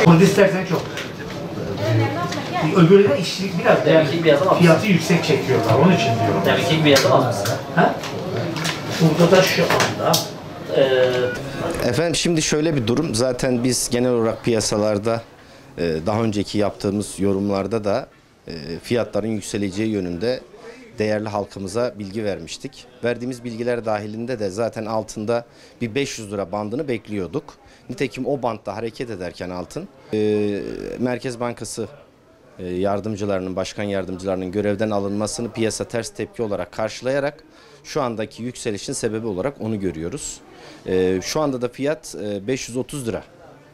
Onu istersen çok. Öbürüne işçilik biraz fiyatı yüksek çekiyorlar. Onun için diyorum. Demek bir yazı var mesela. Ha? Burada da şu anda Efendim şimdi şöyle bir durum. Zaten biz genel olarak piyasalarda daha önceki yaptığımız yorumlarda da fiyatların yükseleceği yönünde değerli halkımıza bilgi vermiştik. Verdiğimiz bilgiler dahilinde de zaten altında bir 500 lira bandını bekliyorduk. Nitekim o bantta hareket ederken altın Merkez Bankası yardımcılarının, başkan yardımcılarının görevden alınmasını piyasa ters tepki olarak karşılayarak şu andaki yükselişin sebebi olarak onu görüyoruz. Şu anda da fiyat 530 lira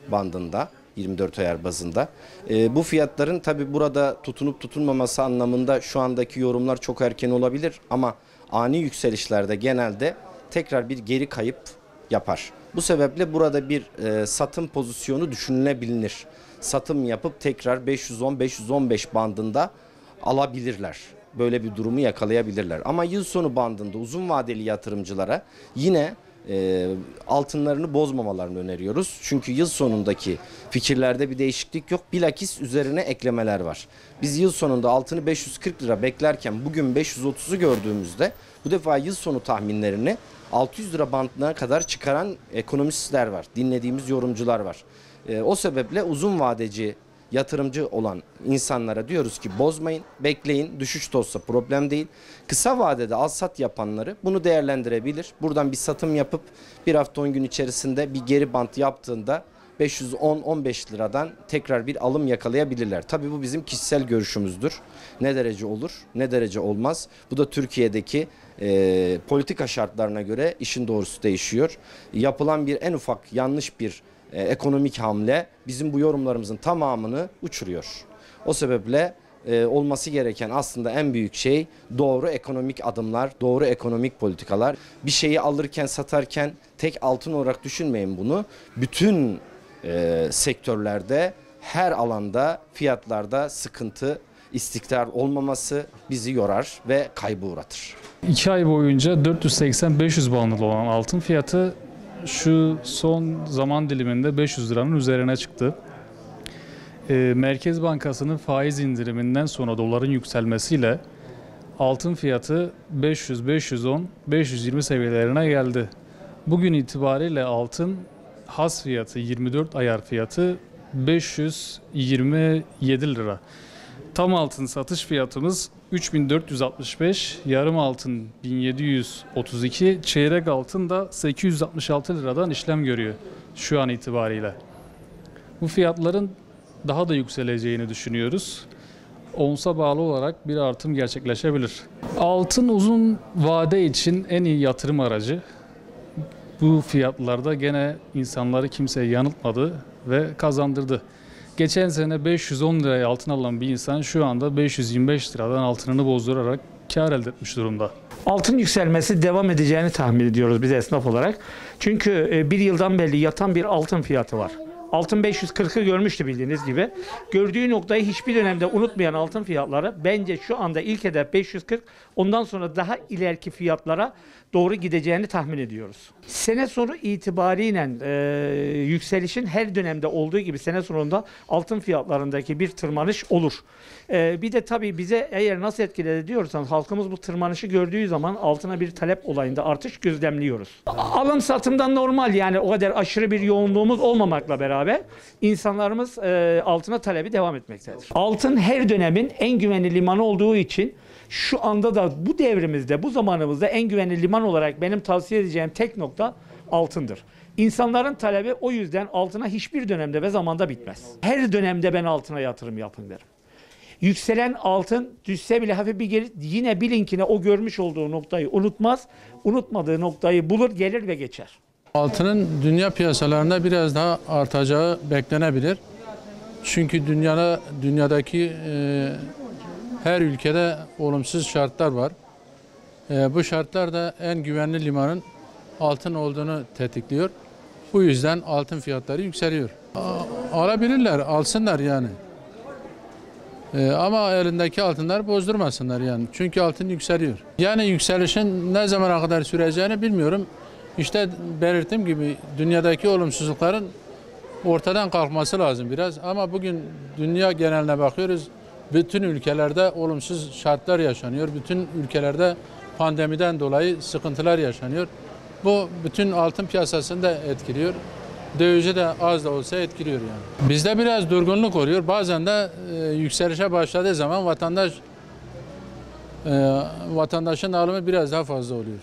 bandında, 24 ayar bazında. Bu fiyatların tabi burada tutunup tutulmaması anlamında şu andaki yorumlar çok erken olabilir ama ani yükselişlerde genelde tekrar bir geri kayıp yapar. Bu sebeple burada bir satım pozisyonu düşünülebilir. Satım yapıp tekrar 510-515 bandında alabilirler. Böyle bir durumu yakalayabilirler. Ama yıl sonu bandında uzun vadeli yatırımcılara yine altınlarını bozmamalarını öneriyoruz. Çünkü yıl sonundaki fikirlerde bir değişiklik yok. Bilakis üzerine eklemeler var. Biz yıl sonunda altını 540 lira beklerken bugün 530'u gördüğümüzde bu defa yıl sonu tahminlerini 600 lira bandına kadar çıkaran ekonomistler var. Dinlediğimiz yorumcular var. O sebeple uzun vadeci yatırımcı olan insanlara diyoruz ki bozmayın, bekleyin, düşüş de olsa problem değil. Kısa vadede al sat yapanları bunu değerlendirebilir. Buradan bir satım yapıp bir hafta 10 gün içerisinde bir geri bant yaptığında 510-15 liradan tekrar bir alım yakalayabilirler. Tabii bu bizim kişisel görüşümüzdür. Ne derece olur, ne derece olmaz. Bu da Türkiye'deki politika şartlarına göre işin doğrusu değişiyor. Yapılan bir en ufak yanlış bir ekonomik hamle bizim bu yorumlarımızın tamamını uçuruyor. O sebeple olması gereken aslında en büyük şey doğru ekonomik adımlar, doğru ekonomik politikalar. Bir şeyi alırken satarken tek altın olarak düşünmeyin bunu. Bütün sektörlerde her alanda fiyatlarda sıkıntı, istikrar olmaması bizi yorar ve kaybı uğratır. 2 ay boyunca 480-500 bandında olan altın fiyatı şu son zaman diliminde 500 liranın üzerine çıktı. Merkez Bankası'nın faiz indiriminden sonra doların yükselmesiyle altın fiyatı 500, 510, 520 seviyelerine geldi. Bugün itibariyle altın has fiyatı 24 ayar fiyatı 527 lira. Tam altın satış fiyatımız 3465, yarım altın 1732, çeyrek altın da 866 liradan işlem görüyor şu an itibariyle. Bu fiyatların daha da yükseleceğini düşünüyoruz. Onsa bağlı olarak bir artım gerçekleşebilir. Altın uzun vade için en iyi yatırım aracı. Bu fiyatlarda gene insanları kimseye yanıltmadı ve kazandırdı. Geçen sene 510 liraya altın alan bir insan şu anda 525 liradan altınını bozdurarak kar elde etmiş durumda. altın yükselmesi devam edeceğini tahmin ediyoruz biz esnaf olarak. Çünkü bir yıldan beri yatan bir altın fiyatı var. Altın 540'ı görmüştü bildiğiniz gibi. Gördüğü noktayı hiçbir dönemde unutmayan altın fiyatları bence şu anda ilk hedef 540, ondan sonra daha ileriki fiyatlara doğru gideceğini tahmin ediyoruz. Sene sonu itibariyle yükselişin her dönemde olduğu gibi sene sonunda altın fiyatlarındaki bir tırmanış olur. Bir de tabii bize eğer nasıl etkiledi diyorsanız halkımız bu tırmanışı gördüğü zaman altına bir talep olayında artış gözlemliyoruz. Alım satımdan normal, yani o kadar aşırı bir yoğunluğumuz olmamakla beraber insanlarımız altına talebi devam etmektedir. Altın her dönemin en güvenli limanı olduğu için şu anda da bu devrimizde, bu zamanımızda en güvenli liman olarak benim tavsiye edeceğim tek nokta altındır. İnsanların talebi o yüzden altına hiçbir dönemde ve zamanda bitmez. Her dönemde ben altına yatırım yapın derim. Yükselen altın düşse bile hafif bir gelir, yine bilin ki o görmüş olduğu noktayı unutmaz, unutmadığı noktayı bulur, gelir ve geçer. Altının dünya piyasalarında biraz daha artacağı beklenebilir. Çünkü dünyadaki her ülkede olumsuz şartlar var. Bu şartlar da en güvenli limanın altın olduğunu tetikliyor. Bu yüzden altın fiyatları yükseliyor. Alabilirler, alsınlar yani. Ama elindeki altınları bozdurmasınlar yani. Çünkü altın yükseliyor. Yani yükselişin ne zamana kadar süreceğini bilmiyorum. İşte belirttiğim gibi dünyadaki olumsuzlukların ortadan kalkması lazım biraz. Ama bugün dünya geneline bakıyoruz. Bütün ülkelerde olumsuz şartlar yaşanıyor. Bütün ülkelerde pandemiden dolayı sıkıntılar yaşanıyor. Bu bütün altın piyasasını da etkiliyor. Dövizi de az da olsa etkiliyor yani. Bizde biraz durgunluk oluyor. Bazen de yükselişe başladığı zaman vatandaşın alımı biraz daha fazla oluyor.